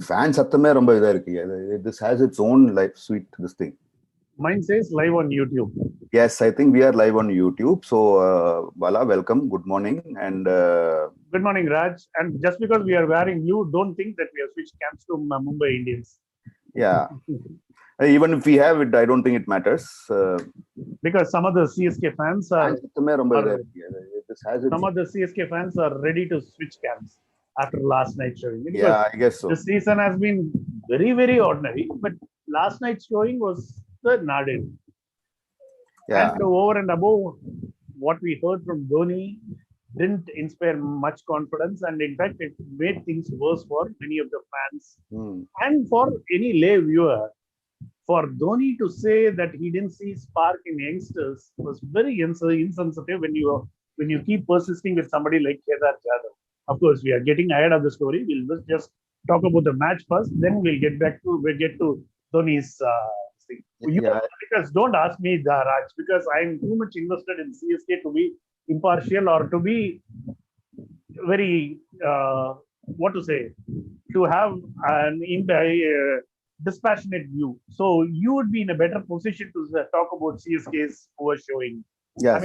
Fan sathame romba idha irukku. This has its own life sweet, this thing. Mine says live on YouTube. Yes, I think we are live on YouTube. So, Bala, welcome. Good morning. And Good morning, Raj. And just because we are wearing blue, don't think that we have switched camps to Mumbai Indians. yeah, even if we have it, I don't think it matters. Because some of the CSK fans are, This has its, some of the CSK fans are ready to switch camps after last night's showing. Because yeah, I guess so. the season has been very, very ordinary, but last night's showing was the Nadin. Yeah. And over and above, what we heard from Dhoni didn't inspire much confidence, and in fact, it made things worse for many of the fans and for any lay viewer. For Dhoni to say that he didn't see spark in youngsters was very insensitive when you keep persisting with somebody like Kedar Jadhav. Of course, we are getting ahead of the story. We'll just talk about the match first, then we'll get to Dhoni's thing. Because don't ask me, Raj, because I'm too much invested in CSK to be impartial or to be very to have an dispassionate view. So you would be in a better position to talk about CSK's overshowing. Yeah.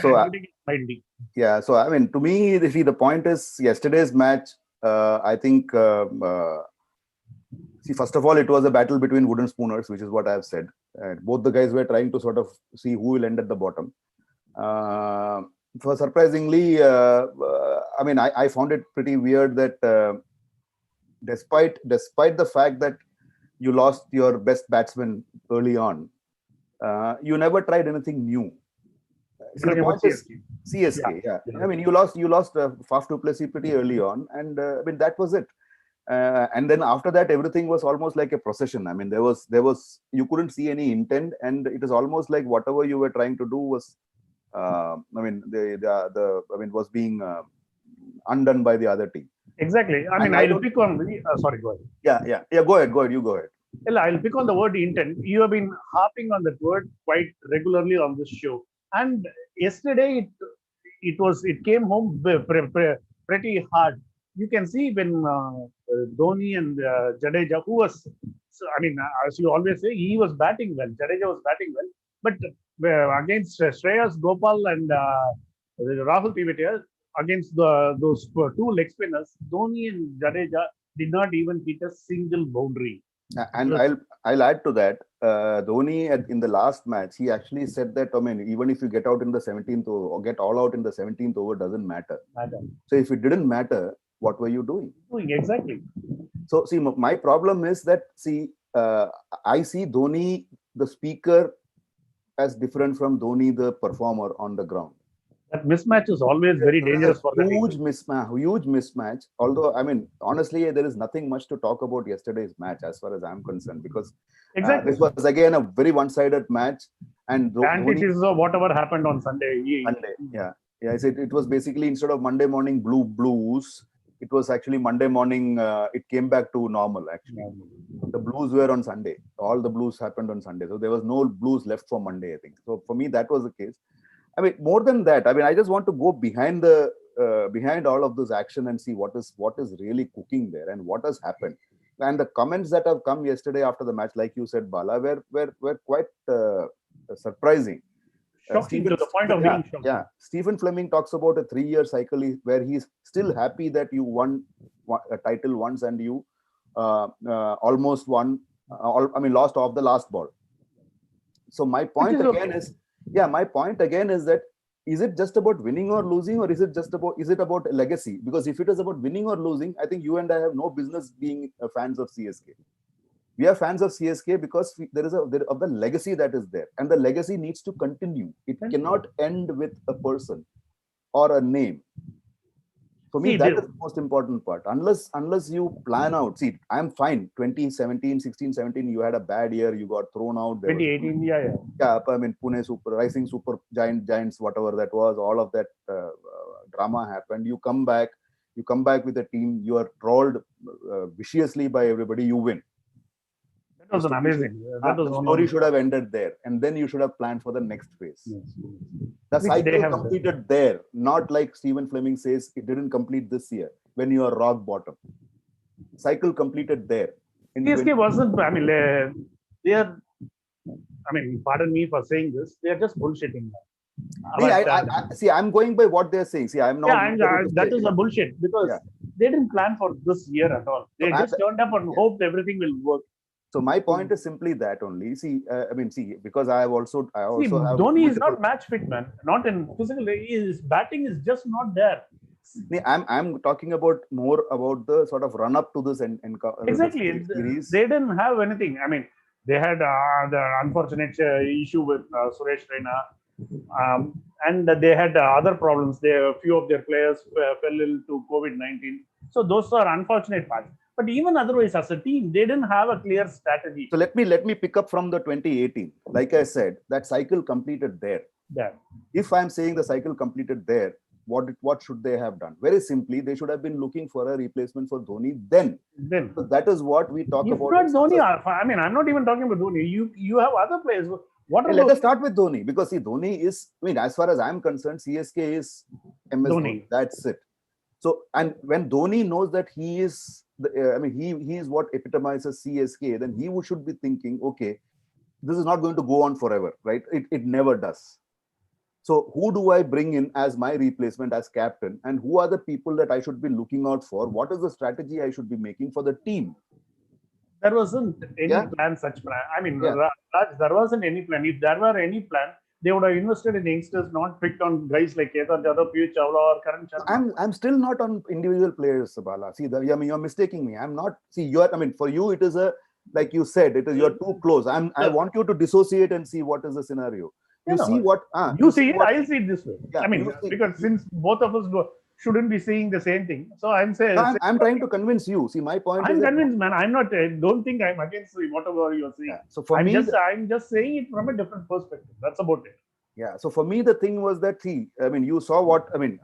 So I mean, to me, the point is yesterday's match. I think. See, first of all, it was a battle between wooden spooners, which is what I have said. Both the guys were trying to sort of see who will end at the bottom. Surprisingly, I mean, I found it pretty weird that despite the fact that you lost your best batsman early on, you never tried anything new. See, the point is CSK. Yeah. I mean, you lost Faf du Plessis pretty early on, and I mean that was it. And then after that, everything was almost like a procession. I mean, there was you couldn't see any intent, and it is almost like whatever you were trying to do was, I mean, was being undone by the other team. Exactly. I mean, I'll pick on. Sorry, go ahead. Yeah. Go ahead. You go ahead. Well, I'll pick on the word intent. You have been harping on that word quite regularly on this show, and yesterday it came home pretty hard. You can see when Dhoni and Jadeja, who was, I mean, as you always say, he was batting well. Jadeja was batting well, but against Shreyas Gopal and Rahul Tewatia, against those two leg spinners, Dhoni and Jadeja did not even hit a single boundary. And I'll add to that. Dhoni in the last match, he actually said that, I mean, even if you get out in the 17th or get all out in the 17th over, doesn't matter. So if it didn't matter, what were you doing? Exactly. So see, my problem is that, I see Dhoni, the speaker, as different from Dhoni, the performer on the ground. That mismatch is always very dangerous for the huge mismatch. Although, I mean, honestly, there is nothing much to talk about yesterday's match as far as I'm concerned, because this was again a very one-sided match. And antithesis of whatever happened on Sunday. Yeah. It was basically, instead of Monday morning blues, it was actually Monday morning. It came back to normal. Actually, the blues were on Sunday. All the blues happened on Sunday, so there was no blues left for Monday, I think. So for me, that was the case. I mean, more than that, I mean, I just want to go behind all of this action and see what is really cooking there and what has happened. And the comments that have come yesterday after the match, like you said, Bala, were quite surprising. Shocking to the point of being shocked. Yeah, Stephen Fleming talks about a 3-year cycle where he's still happy that you won a title once and you almost won. Lost off the last ball. So my point again is that, is it just about winning or losing, or is it about legacy? Because if it is about winning or losing, I think you and I have no business being fans of CSK. We are fans of CSK because there is of the legacy that is there, and the legacy needs to continue. It cannot end with a person or a name. For me, that is the most important part. Unless you plan out. See, I'm fine. 16, 17, you had a bad year. You got thrown out. 2018, yeah. I mean, Pune Rising Super Giants, whatever that was, all of that drama happened. You come back with a team. You are trolled viciously by everybody. You win. That was amazing. The story should have ended there, and then you should have planned for the next phase. Yes. The cycle completed there, not like Stephen Fleming says it didn't complete this year when you are rock bottom. Cycle completed there. in CSK 20. wasn't. I mean, they are. I mean, pardon me for saying this. They are just bullshitting. Nee, But I see. I'm going by what they're saying. See, I'm yeah, not and ready to that say. is a Yeah, bullshit because yeah. they didn't plan for this year at all. So, They just turned up and yeah. hoped everything will work. So my So, point is simply that only. See, I mean, see, because I see, also have Dhoni is multiple. not match fit, man. Not in physical. His batting is just not there. Nee, I'm talking about more about the sort of run up to this and the Exactly. series. They didn't have anything. I mean, they had the unfortunate issue with Suresh Raina, and they had other problems. A few of their players fell ill to COVID-19. So those are unfortunate parts. But even otherwise, as a team, they didn't have a clear strategy So let me pick up from the 2018. Like I said, that cycle completed there. there. If I'm saying the cycle completed there, what should they have done? Very simply, they should have been looking for a replacement for Dhoni then. Then, So that is what we talk if about not it. Dhoni, I mean, I'm not even talking about Dhoni. You have other players. What Hey, let about us start with Dhoni because see, Dhoni is. I mean, as far as I'm concerned, CSK is MS Dhoni. Dhoni? That's it. So, and when Dhoni knows that he is, I mean, he is what epitomizes CSK, then he should be thinking, okay, this is not going to go on forever, right? It never does. So, who do I bring in as my replacement as captain, and who are the people that I should be looking out for? What is the strategy I should be making for the team? There wasn't any Yeah, plan, such plan. I mean, yeah. Raj, there wasn't any plan. If there were any plan, they would have invested in youngsters, not picked on guys like Kedar Jadhav, Piyush Chawla, or Karan Sharma. I'm still not on individual players, Sabala. See, I mean, you're mistaking me. I'm not. See, you're. I mean, for you, it is a like you said. It is you're too close. I The, want you to dissociate and see what is the scenario. you You see know, what? you You see see it, what? I'll see it this way. Yeah. I mean, You see. because since both of us shouldn't be saying the same thing, so I'm No, saying, I'm trying to convince you. See, my point is I'm that. convinced, man. I'm not. Don't think I'm against whatever you're saying. Yeah. So for me, I'm just saying it from a different perspective. That's about it. yeah. So for me, the thing was that see, I mean, you saw what I mean.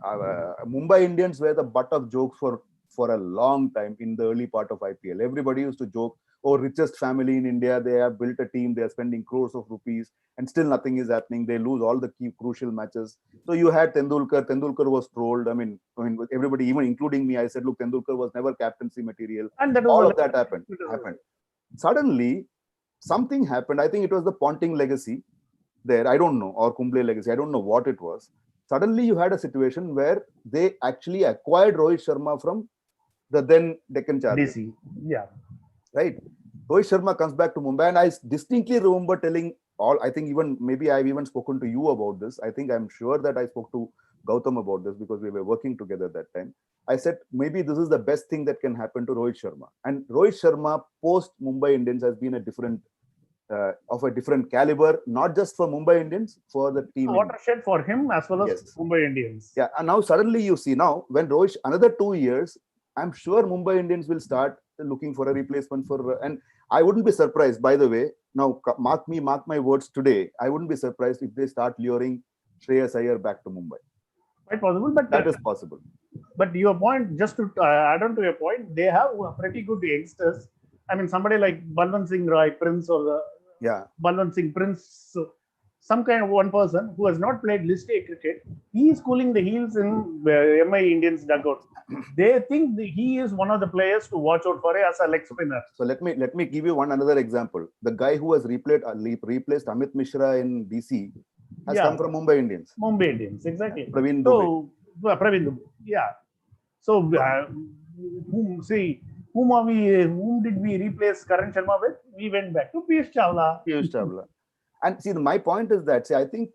Mumbai Indians were the butt of jokes for a long time in the early part of IPL. Everybody used to joke, "Oh, richest family in India. They have built a team. They are spending crores of rupees, and still nothing is happening. They lose all the key crucial matches." So you had Tendulkar. Tendulkar was trolled. I mean, everybody, even including me, I said, "Look, Tendulkar was never captaincy material." And that was All a of that happened. Suddenly, something happened. I think it was the Ponting legacy there. I don't know, or Kumble legacy. I don't know what it was. Suddenly, you had a situation where they actually acquired Rohit Sharma from the then Deccan Chargers, DC. Yeah. right? Rohit Sharma comes back to Mumbai, and I distinctly remember telling all. I think even maybe I've even spoken to you about this. I'm sure that I spoke to Gautam about this because we were working together that time. I said maybe this is the best thing that can happen to Rohit Sharma. And Rohit Sharma post Mumbai Indians has been a different of a different caliber, not just for Mumbai Indians, for the A team India. watershed for him as well as Yes. Mumbai Indians. Yeah. And now suddenly you see now when Rohit another 2 years, I'm sure Mumbai Indians will start looking for a replacement for and I wouldn't be surprised, by the way. Now mark my words today. I wouldn't be surprised if they start luring Shreyas Iyer back to Mumbai. Quite possible, That is possible. but your point, just to add on to your point, they have pretty good youngsters. I mean, somebody like Balwant Singh Rai, Prince, or Yeah. Balwant Singh Prince, some kind of one person who has not played List A cricket, he is cooling the heels in MI Indians dugout. They think he is one of the players to watch out for as a leg spinner. So let me give you another example. The guy who has replaced Amit Mishra in DC has come from Mumbai Indians. Mumbai Indians, exactly. Praveen Dubey. So, Praveen Dubey, yeah. So, whom did we replace Karan Sharma with? We went back to Piyush Chawla. Piyush Chawla. And see, my point is that, I think,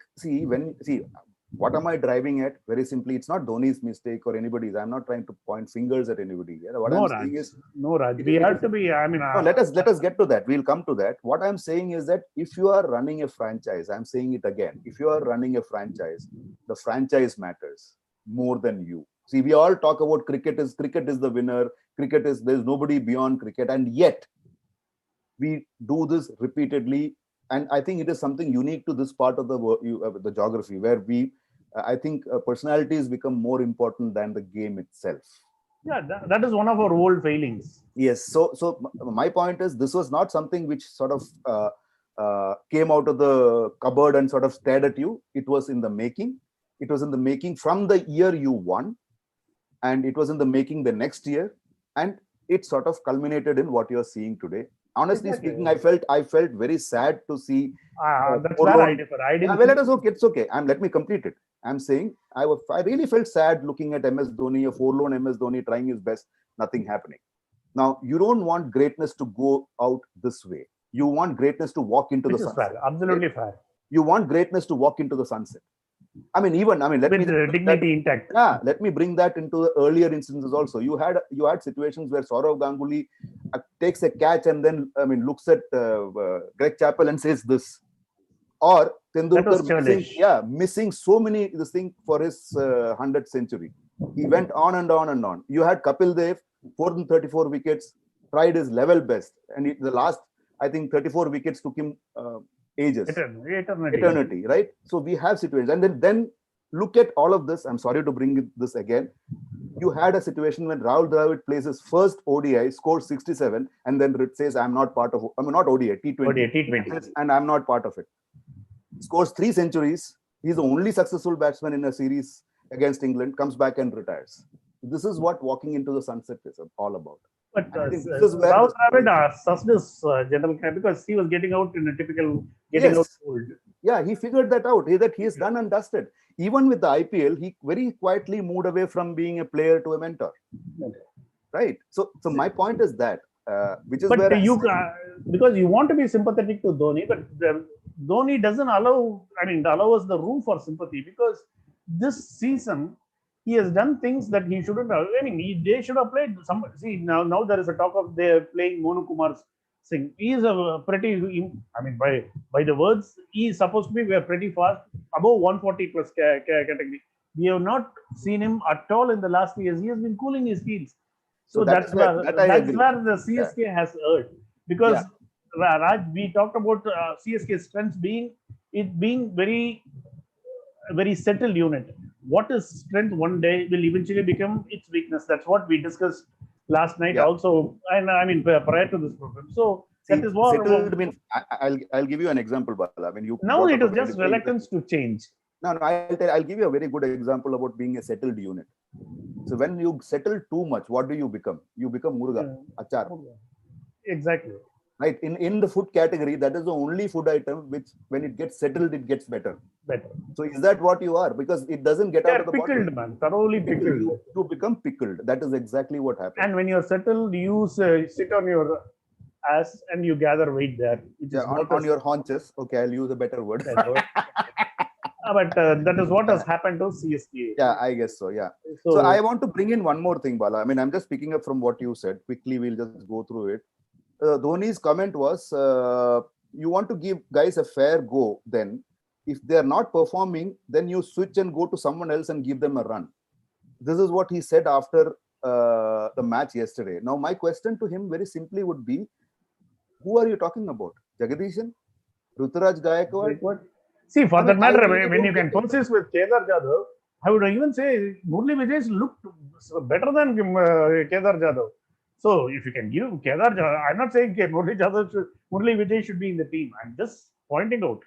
what am I driving at? Very simply, it's not Dhoni's mistake or anybody's. I'm not trying to point fingers at anybody. What I'm saying is, we have to be. I mean, no, let us get to that. We'll come to that. What I'm saying is that if you are running a franchise, I'm saying it again. If you are running a franchise, the franchise matters more than you. See, we all talk about cricket is the winner. There's nobody beyond cricket, and yet we do this repeatedly. And I think it is something unique to this part of the geography where I think personalities become more important than the game itself. Yeah, that is one of our old failings. Yes. So my point is, this was not something which sort of came out of the cupboard and sort of stared at you. It was in the making. It was in the making from the year you won, and it was in the making the next year. And it sort of culminated in what you're seeing today. Honestly Exactly. speaking, I felt very sad to see That's where I forlorn. differ. I Yeah, didn't well, think. it is okay. It's okay. Let me complete it. I'm saying I really felt sad looking at MS Dhoni, a forlorn MS Dhoni trying his best, nothing happening. Now, you don't want greatness to go out this way. You want greatness to walk into the Which is fair, sunset. Okay? absolutely fair. You want greatness to walk into the sunset. Let me With just bring that. dignity intact. Yeah, let me bring that into the earlier instances also. You had situations where Saurav Ganguly takes a catch and then looks at Greg Chappell and says this, or That was Tendulkar churlish. missing so many this thing for his 100th century. He went on and on and on. You had Kapil Dev, 434 wickets, tried his level best, and the last, I think, 34 wickets took him ages, Eternity. eternity, right? So we have situations, and then look at all of this. I'm sorry to bring this again. You had a situation when Rahul Dravid plays his first ODI, scores 67, and then it says, "I'm not part of." Not ODI, T20, ODI, T20. and I'm not part of it. Scores 3 centuries. He's the only successful batsman in a series against England. Comes back and retires. This is what walking into the sunset is all about. But And I think this is where Rahul the story Dravid sussed his general cap because he was getting out in a typical getting out Yes, old. yeah, he figured that out. That he is done and dusted. Even with the IPL, he very quietly moved away from being a player to a mentor. Right. So my point is that, which is But where I you, said, because you want to be sympathetic to Dhoni, but Dhoni doesn't allow, allow us the room for sympathy because this season he has done things that he shouldn't have. They should have played some. See, now there is a talk of they're playing Monu Kumar Singh. He is a pretty, by the words, he is supposed to be pretty fast, above 140 plus category. We have not seen him at all in the last years. He has been cooling his heels. so So that is where that I that's agree. where the Yeah, CSK has erred because yeah. Raj, we talked about CSK's strengths being very settled unit. What is strength one day will eventually become its weakness. That's what we discussed last night Yeah. also, and prior to this program. So that See, is what settled means I'll give you an example, Bala. When you now brought it up a is very, just very interesting. reluctance to change. No, I'll give you a very good example about being a settled unit. So when you settle too much, what do you become? You become murga, achar. Exactly. Right. In the food category, that is the only food item which, when it gets settled, it gets better. Better. So is that what you are? Because it doesn't get They out are of the bottle. pickled, man. Thoroughly Pickled. pickled. You become pickled. That is exactly what happens. And when you're settled, you sit on your ass and you gather weight there, which Yeah, is what on is your haunches. Okay, I'll use a better word. but that is what has Yeah, happened to CSK. yeah, I guess so. Yeah. So I So want to bring in one more thing, Bala. I'm just picking up from what you said. Quickly, we'll just go through it. Dhoni's comment was, you want to give guys a fair go. Then, if they're not performing, then you switch and go to someone else and give them a run. This is what he said after the match yesterday. Now, my question to him very simply would be, who are you talking about? Jagadishan? Ruturaj Gaikwad? what? See, for that I matter, really when you don't get can it. persist with Kedar Jadhav, I would even say Murli Vijay looked better than Kedar Jadhav. So if you can give Kedar Jadhav, I'm not saying Murli Vijay should be in the team. I'm just pointing out.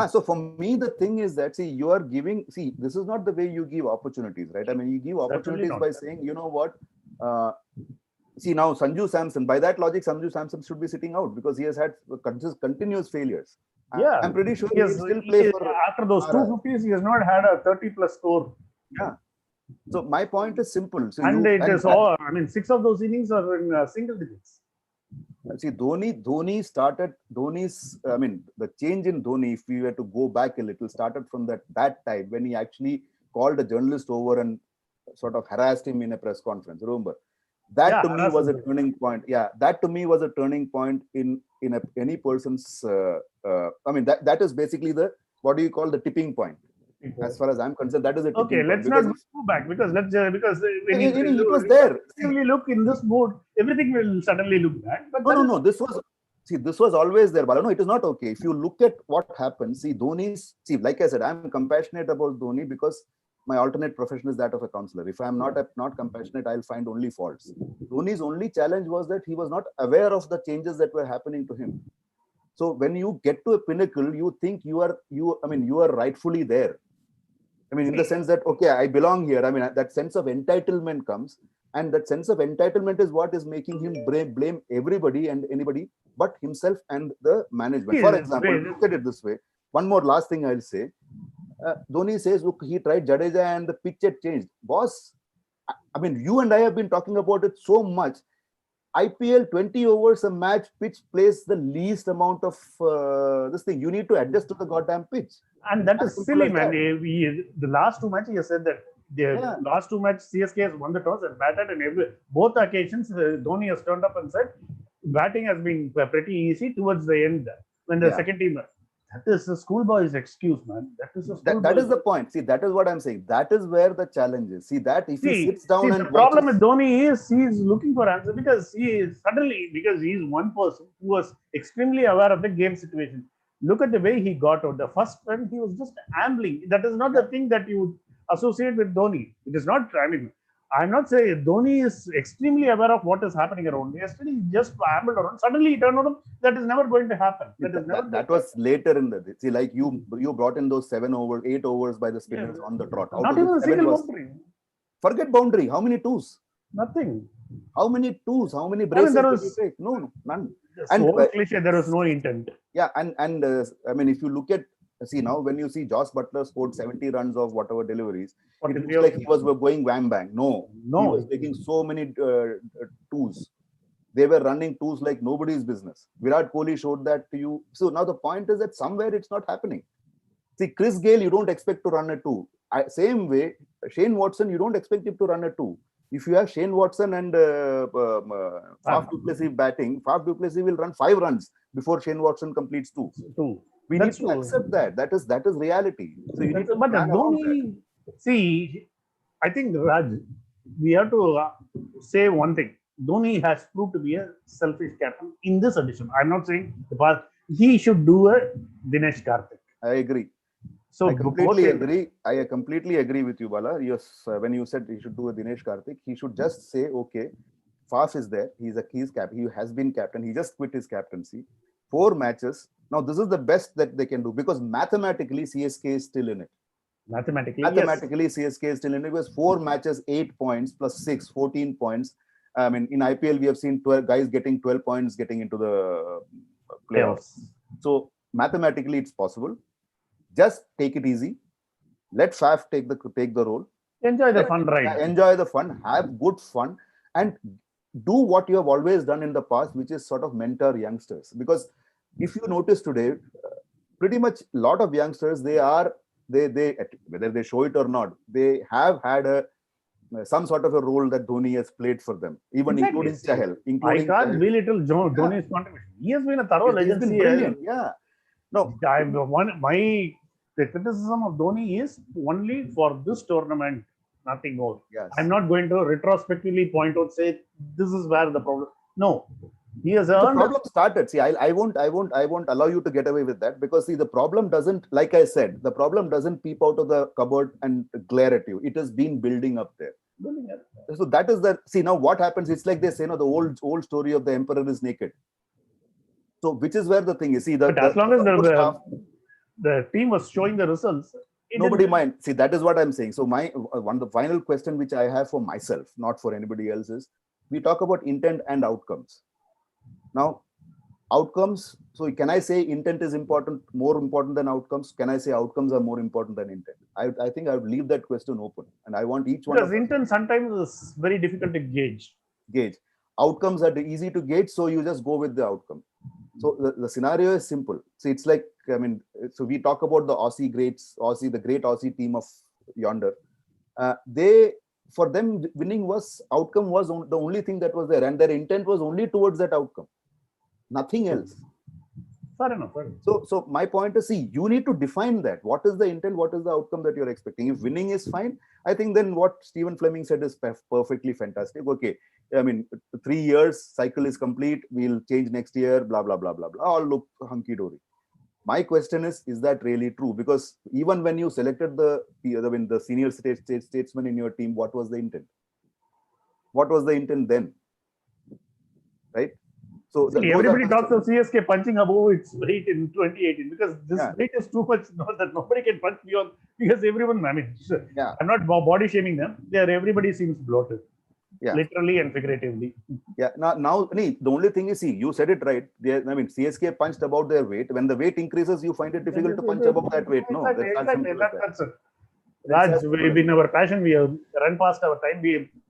So for me, the thing is that, see, you are giving, see, this is not the way you give opportunities, right? You give Certainly opportunities not. by saying, you know what, see, now Sanju Samson, by that logic, Sanju Samson should be sitting out because he has had continuous failures. Yeah, I'm pretty sure he he'll has, still play for after those RR. 250s, he has not had a 30 plus score. Yeah. So my point is simple. So And you, it is all, 6 of those innings are in single digits. see, Dhoni started, the change in Dhoni, if we were to go back a little, started from that time when he actually called a journalist over and sort of harassed him in a press conference. Remember? That to me was a turning point. Yeah, that to me was a turning point in any person's. That is basically the, what do you call, the tipping point. As far as I'm concerned, that is a tipping Okay, point. let's not go back because when you It was there. look in this mode, everything will suddenly look bad. But No. This was always there, but no, it is not okay. If you look at what happens, see, Dhoni's, see, like I said, I'm compassionate about Dhoni because my alternate profession is that of a counselor. If I'm not compassionate, I'll find only faults. Dhoni's only challenge was that he was not aware of the changes that were happening to him. So when you get to a pinnacle, you think you are rightfully there. In the sense that, okay, I belong here. That sense of entitlement comes. And that sense of entitlement is what is making him blame everybody and anybody but himself and the management. For Yes, example, look at it this way. One more last thing I'll say. Dhoni says, look, he tried Jadeja and the pitch had changed. Boss, I mean, you and I have been talking about it so much. IPL 20 overs a match, pitch plays the least amount of this thing. You need to adjust to the goddamn pitch. and that As is simple silly, as man. that. The last two matches, he said that the Yeah. last two matches, CSK has won the toss and batted, and both occasions, Dhoni has turned up and said batting has been pretty easy towards the end when the Yeah. second team. That is a schoolboy's excuse, man. That is a That is schoolboy's. the point. See, that is what I'm saying. That is where the challenge is. See, that if he See, sits down the and problem with watches, Dhoni is he is looking for answer because he is suddenly because he is one person who was extremely aware of the game situation. Look at the way he got out. The first run, he was just ambling. That is not the thing that you would associate with Dhoni. It is not. I mean, I'm not saying Dhoni is extremely aware of what is happening around. Yesterday, he just ambled around. Suddenly, he turned on him. That is never going to happen. That is never. that was later in the day. See, like you brought in those 7 overs, 8 overs by the Yeah, spinners on the trot. Out not of which even a seven single was boundary. forget boundary. How many twos? Nothing. How many twos? How many I mean, braces there did you was take? No, none. And so cliche. There was no intent. yeah, and I mean, if you look at see now when you see Josh Butler scored 70 runs of whatever deliveries, it 43 looks like he was going wham bang. No, he was No, taking so many twos. They were running twos like nobody's business. Virat Kohli showed that to you. So now the point is that somewhere it's not happening. See, Chris Gale, you don't expect to run a two. Same way, Shane Watson, you don't expect him to run a two. If you have Shane Watson and Faf du Plessis batting, Faf du Plessis will run 5 runs before Shane Watson completes two. two. We need That's to true. accept that. That is reality. So you need to But plan around that. Dhoni, see, I think Raj, we have to say one thing. Dhoni has proved to be a selfish captain in this edition. I'm not saying the past. He should do a Dinesh Karthik. I agree. So I completely agree. I completely agree with you, Bala. Yes, when you said he should do a Dinesh Karthik, he should just say, okay, Faf is there. He has been captain. He just quit his captaincy. 4 matches. Now this is the best that they can do because mathematically CSK is still in it. mathematically, yes. CSK is still in it. It was 4 matches, 8 points plus 6, 14 points. I mean, in IPL we have seen 12 guys getting 12 points getting into the playoffs. So mathematically it's possible. Just take it easy. Let Faf take the role. Enjoy the fun ride. Enjoy the fun. Have good fun, and do what you have always done in the past, which is sort of mentor youngsters. Because if you notice today, pretty much a lot of youngsters they whether they show it or not, they have had some sort of a role that Dhoni has played for them, even including Chahal. I can't belittle Dhoni's contribution. He has been a thorough legend. He's been brilliant. Yeah. No, my criticism of Dhoni is only for this tournament, nothing more. yes. I'm not going to retrospectively point out, say this is where the problem. No, he has The earned. problem started. See, I won't allow you to get away with that because see, the problem doesn't, like I said, the problem doesn't peep out of the cupboard and glare at you. It has been building up there. So that is the see now what happens. It's like they say, the old story of the emperor is naked. So which is where the thing is. See, But as long as the team was showing the results, nobody mind. See, that is what I'm saying. So the final question which I have for myself, not for anybody else, is we talk about intent and outcomes. Now, outcomes. So can I say intent is more important than outcomes? Can I say outcomes are more important than intent? I think I would leave that question open, and I want each one. Because intent sometimes is very difficult to gauge. Outcomes are easy to gauge, so you just go with the outcome. So the scenario is simple. See, it's like, I mean, so we talk about the the great Aussie team of yonder. For them, winning outcome was the only thing that was there, and their intent was only towards that outcome, nothing else. Fair enough. So my point is, see, you need to define that. What is the intent? What is the outcome that you're expecting? If winning is fine, I think then what Stephen Fleming said is perfectly fantastic. Okay, I mean, 3 years cycle is complete. We'll change next year. Blah blah blah blah blah. All look hunky dory. My question is that really true? Because even when you selected the senior statesman in your team, what was the intent? What was the intent then? Right? So everybody talks of CSK punching above its weight in 2018 because this weight is too much that nobody can punch beyond because everyone, I mean, I'm not body shaming them. Everybody seems bloated. Yeah. literally and figuratively. Yeah. Now, the only thing is, see, you said it right. I mean, CSK punched above their weight. When the weight increases, you find it difficult to punch above that weight. No, Exactly, that's as exactly. simple as that. That's it. It's Raj, as simple we've as been that. our passion. We have run past our time.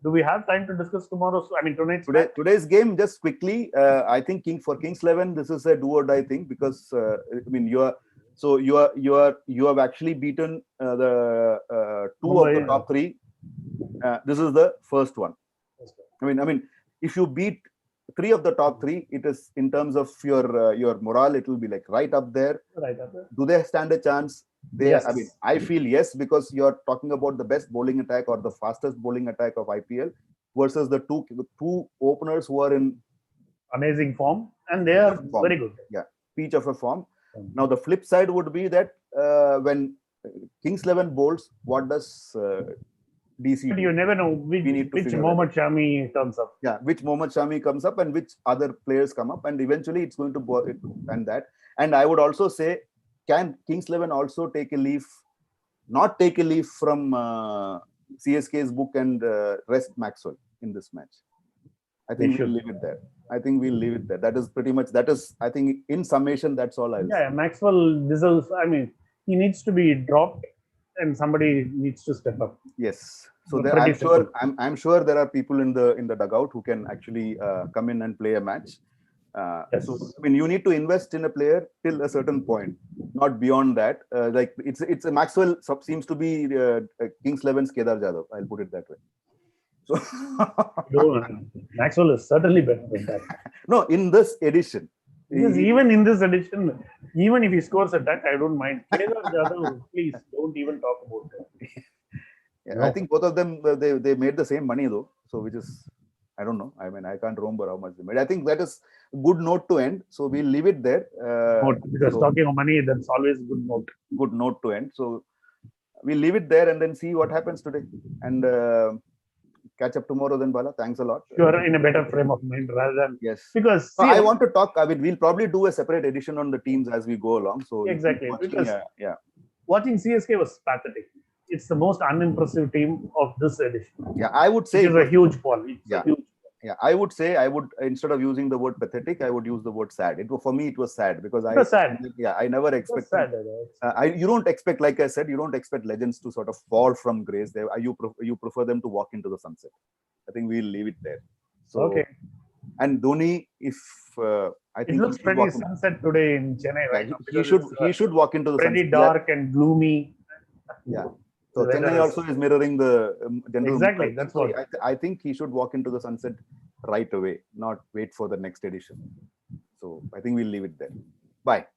Do we have time to discuss tomorrow's? I mean, tonight's match? Today's game, just quickly, I think for Kings 11, this is a do or die thing because I mean you have actually beaten two of the Mumbai. top three. This is the first one. I mean, if you beat three of the top three, it is in terms of your morale, it will be like right up there. Right up there. Do they stand a chance? Yes. I mean, I feel yes, because you're talking about the best bowling attack or the fastest bowling attack of IPL versus the two openers who are in Amazing form, and they are form. very good. Yeah, peach of a form. Now the flip side would be that when Kings 11 bowls, what does DC But do? you never know which Mohammad Shami turns up. Yeah, which Mohammad Shami comes up and which other players come up, and eventually it's going to and that. And I would also say, can Kings 11 also not take a leaf from CSK's book and rest Maxwell in this match? I think we'll leave it there. That is pretty much, I think in summation, that's all I'll say. Yeah, Maxwell deserves, I mean, he needs to be dropped and somebody needs to step up. Yes. So I'm sure there are people in the dugout who can actually come in and play a match. Yes. So I mean, you need to invest in a player till a certain point, not beyond that. Like it's a Maxwell seems to be Kings 11's Kedar Jadhav. I'll put it that way. So Maxwell is certainly better than that. No, in this edition. Yes, even in this edition, even if he scores a duck, I don't mind. Kedar Jadhav, please don't even talk about it. Yeah, no. I think both of them they made the same money though, so which is, I don't know. I mean, I can't remember how much they made. I think that is a good note to end. So we'll leave it there. Because talking of money, that's always a good note. Good note to end. So we'll leave it there and then see what happens today. And catch up tomorrow then, Bala. Thanks a lot. You're in a better frame of mind rather than... Yes. Because... So I want to talk, I mean, we'll probably do a separate edition on the teams as we go along. So exactly. Because watching CSK was pathetic. It's the most unimpressive team of this edition. Yeah, I would say it's a huge fall. Yeah, I would say instead of using the word pathetic, I would use the word sad. For me, it was sad because it was sad. Yeah, I never expected. You don't expect, like I said, you don't expect legends to sort of fall from grace. You prefer them to walk into the sunset. I think we'll leave it there. So, okay. And Dhoni, if I think it looks pretty sunset today in Chennai right now. He should walk into the sunset. Pretty dark and gloomy. Yeah. So Chennai also is mirroring the general. Exactly, that's what I think he should walk into the sunset right away, not wait for the next edition. So I think we'll leave it there. Bye.